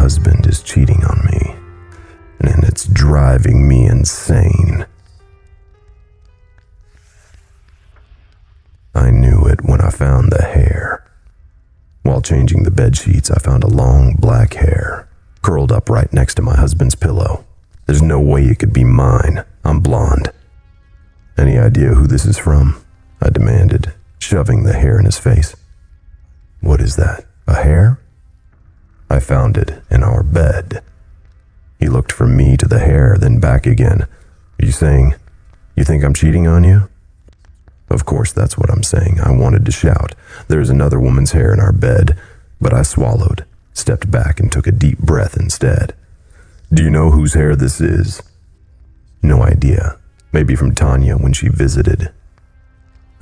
husband is cheating on me, and it's driving me insane. I knew it when I found the hair. While changing the bed sheets, I found a long black hair, curled up right next to my husband's pillow. There's no way it could be mine. I'm blonde. Any idea who this is from? I demanded, shoving the hair in his face. What is that? A hair? I found it in our bed. He looked from me to the hair, then back again. Are you saying, you think I'm cheating on you? Of course, that's what I'm saying. I wanted to shout. There's another woman's hair in our bed, but I swallowed, stepped back, and took a deep breath instead. Do you know whose hair this is? No idea. Maybe from Tanya when she visited.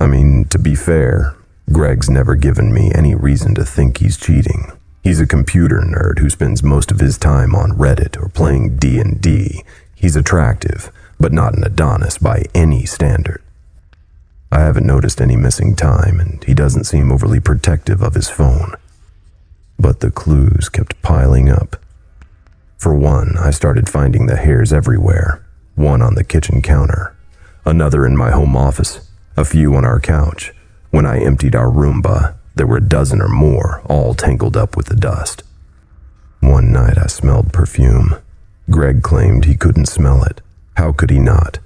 I mean, to be fair, Greg's never given me any reason to think he's cheating. He's a computer nerd who spends most of his time on Reddit or playing D&D. He's attractive, but not an Adonis by any standard. I haven't noticed any missing time, and he doesn't seem overly protective of his phone. But the clues kept piling up. For one, I started finding the hairs everywhere. One on the kitchen counter, another in my home office, a few on our couch. When I emptied our Roomba, there were a dozen or more, all tangled up with the dust. One night I smelled perfume. Greg claimed he couldn't smell it. How could he not?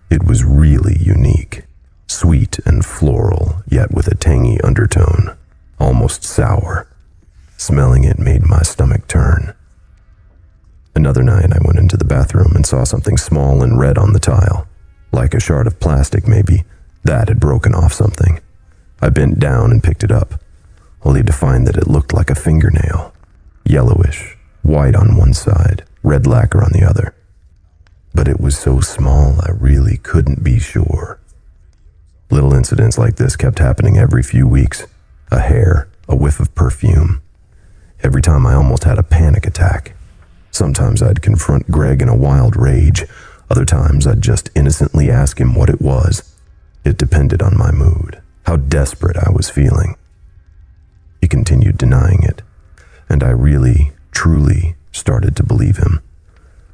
It was really unique. Sweet and floral, yet with a tangy undertone, almost sour. Smelling it made my stomach turn. Another night I went into the bathroom and saw something small and red on the tile. Like a shard of plastic, maybe. That had broken off something. I bent down and picked it up, only to find that it looked like a fingernail. Yellowish, white on one side, red lacquer on the other. But it was so small I really couldn't be sure. Little incidents like this kept happening every few weeks. A hair, a whiff of perfume. Every time I almost had a panic attack. Sometimes I'd confront Greg in a wild rage. Other times I'd just innocently ask him what it was. It depended on my mood, how desperate I was feeling. He continued denying it, and I really, truly started to believe him.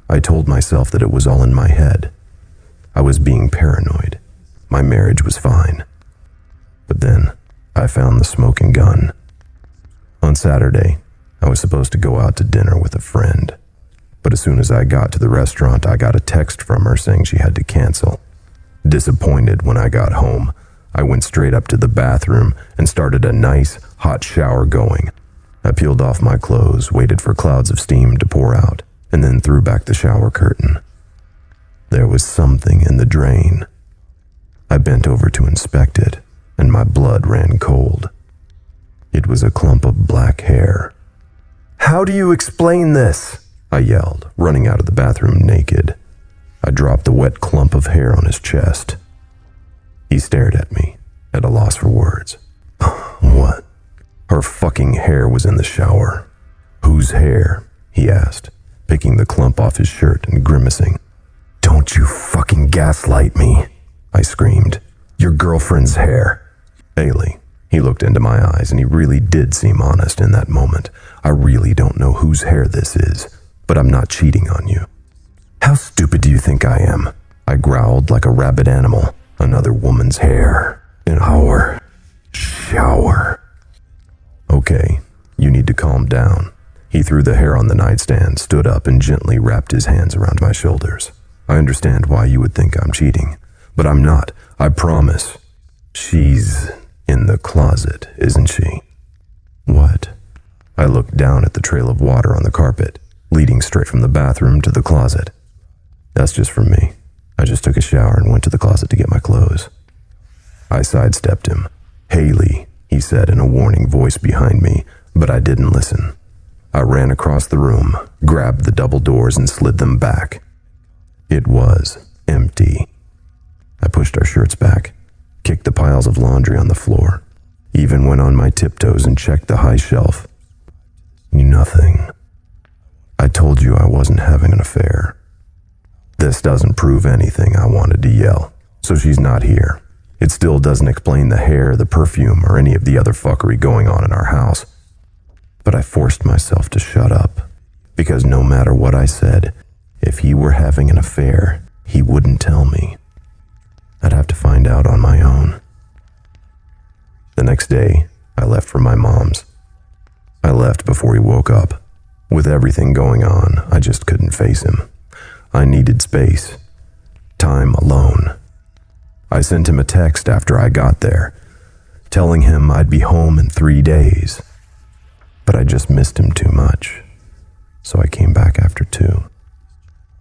I told myself that it was all in my head. I was being paranoid. My marriage was fine. But then I found the smoking gun. On Saturday, I was supposed to go out to dinner with a friend. But as soon as I got to the restaurant, I got a text from her saying she had to cancel. Disappointed when I got home, I went straight up to the bathroom and started a nice, hot shower going. I peeled off my clothes, waited for clouds of steam to pour out, and then threw back the shower curtain. There was something in the drain. I bent over to inspect it, and my blood ran cold. It was a clump of black hair. "How do you explain this?" I yelled, running out of the bathroom naked. I dropped the wet clump of hair on his chest. He stared at me, at a loss for words. What? Her fucking hair was in the shower. Whose hair? He asked, picking the clump off his shirt and grimacing. "Don't you fucking gaslight me," I screamed. "Your girlfriend's hair." Ailey. He looked into my eyes, and he really did seem honest in that moment. I really don't know whose hair this is, but I'm not cheating on you. "How stupid do you think I am?" I growled like a rabid animal. "Another woman's hair in our shower." "Okay, you need to calm down." He threw the hair on the nightstand, stood up, and gently wrapped his hands around my shoulders. "I understand why you would think I'm cheating, but I'm not, I promise. She's in the closet, isn't she?" "What?" I looked down at the trail of water on the carpet, leading straight from the bathroom to the closet. "That's just for me. I just took a shower and went to the closet to get my clothes." I sidestepped him. "Haley," he said in a warning voice behind me, but I didn't listen. I ran across the room, grabbed the double doors, and slid them back. It was empty. I pushed our shirts back, kicked the piles of laundry on the floor, even went on my tiptoes and checked the high shelf. Nothing. "I told you I wasn't having an affair." "This doesn't prove anything," I wanted to yell. "So she's not here. It still doesn't explain the hair, the perfume, or any of the other fuckery going on in our house." But I forced myself to shut up. Because no matter what I said, if he were having an affair, he wouldn't tell me. I'd have to find out on my own. The next day, I left for my mom's. I left before he woke up. With everything going on, I just couldn't face him. I needed space. Time alone. I sent him a text after I got there, telling him I'd be home in 3 days. But I just missed him too much, so I came back after 2.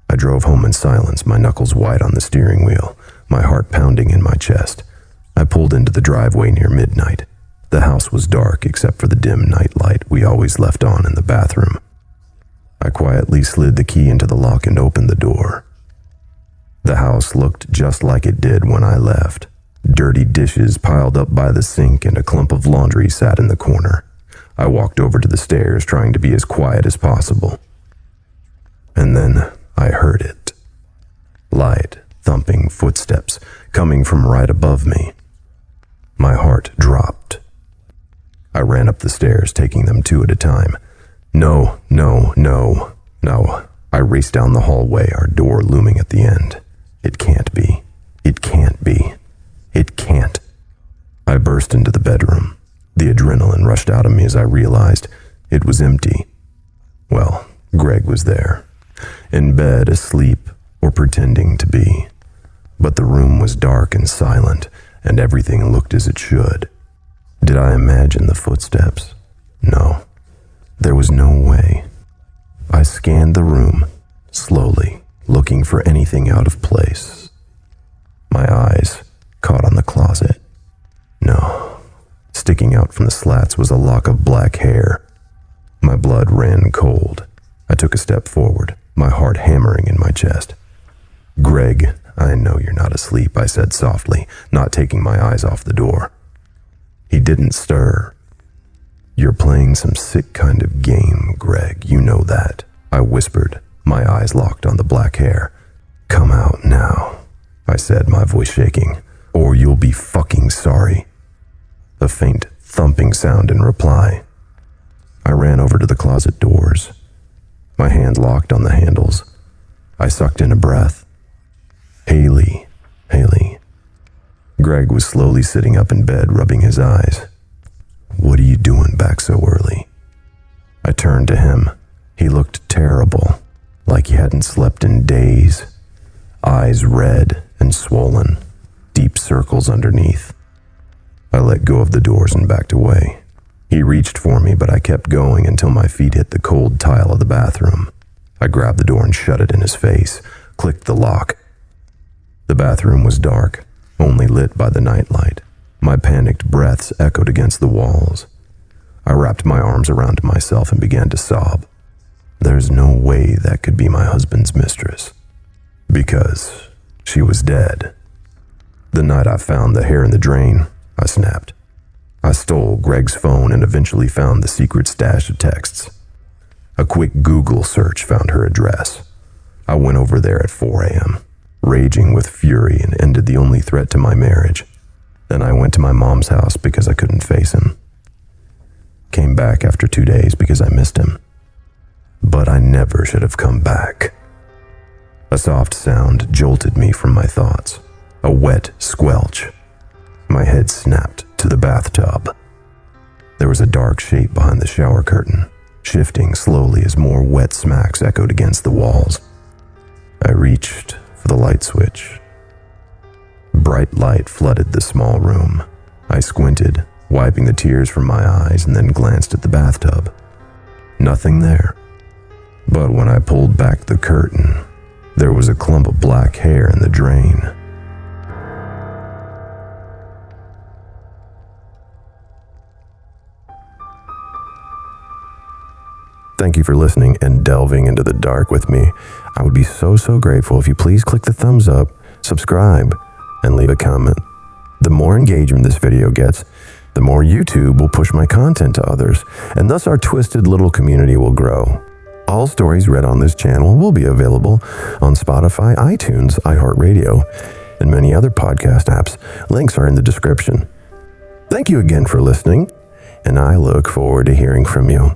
I drove home in silence, my knuckles white on the steering wheel, my heart pounding in my chest. I pulled into the driveway near midnight. The house was dark except for the dim night light we always left on in the bathroom. I quietly slid the key into the lock and opened the door. The house looked just like it did when I left. Dirty dishes piled up by the sink and a clump of laundry sat in the corner. I walked over to the stairs, trying to be as quiet as possible. And then I heard it. Light, thumping footsteps coming from right above me. My heart dropped. I ran up the stairs, taking them 2 at a time. No. I raced down the hallway, our door looming at the end. It can't be. It can't be. It can't. I burst into the bedroom. The adrenaline rushed out of me as I realized it was empty. Well, Greg was there, in bed, asleep, or pretending to be. But the room was dark and silent, and everything looked as it should. Did I imagine the footsteps? No. There was no way. I scanned the room, slowly, looking for anything out of place. My eyes caught on the closet. No. Sticking out from the slats was a lock of black hair. My blood ran cold. I took a step forward, my heart hammering in my chest. "Greg, I know you're not asleep," I said softly, not taking my eyes off the door. He didn't stir. "You're playing some sick kind of game, Greg, you know that," I whispered, my eyes locked on the black hair. "Come out now," I said, my voice shaking, "or you'll be fucking sorry." A faint thumping sound in reply. I ran over to the closet doors. My hand locked on the handles. I sucked in a breath. Haley. Greg was slowly sitting up in bed, rubbing his eyes. "What are you doing back so early?" I turned to him. He looked terrible, like he hadn't slept in days. Eyes red and swollen, deep circles underneath. I let go of the doors and backed away. He reached for me, but I kept going until my feet hit the cold tile of the bathroom. I grabbed the door and shut it in his face, clicked the lock. The bathroom was dark, only lit by the nightlight. My panicked breaths echoed against the walls. I wrapped my arms around myself and began to sob. There's no way that could be my husband's mistress, because she was dead. The night I found the hair in the drain, I snapped. I stole Greg's phone and eventually found the secret stash of texts. A quick Google search found her address. I went over there at 4 a.m., raging with fury, and ended the only threat to my marriage. Then I went to my mom's house because I couldn't face him. Came back after 2 days because I missed him. But I never should have come back. A soft sound jolted me from my thoughts. A wet squelch. My head snapped to the bathtub. There was a dark shape behind the shower curtain, shifting slowly as more wet smacks echoed against the walls. I reached for the light switch. Bright light flooded the small room. I squinted, wiping the tears from my eyes, and then glanced at the bathtub. Nothing there. But when I pulled back the curtain, there was a clump of black hair in the drain. Thank you for listening and delving into the dark with me. I would be so grateful if you please click the thumbs up, subscribe, and leave a comment. The more engagement this video gets, the more YouTube will push my content to others, and thus our twisted little community will grow. All stories read on this channel will be available on Spotify, iTunes, iHeartRadio, and many other podcast apps. Links are in the description. Thank you again for listening, and I look forward to hearing from you.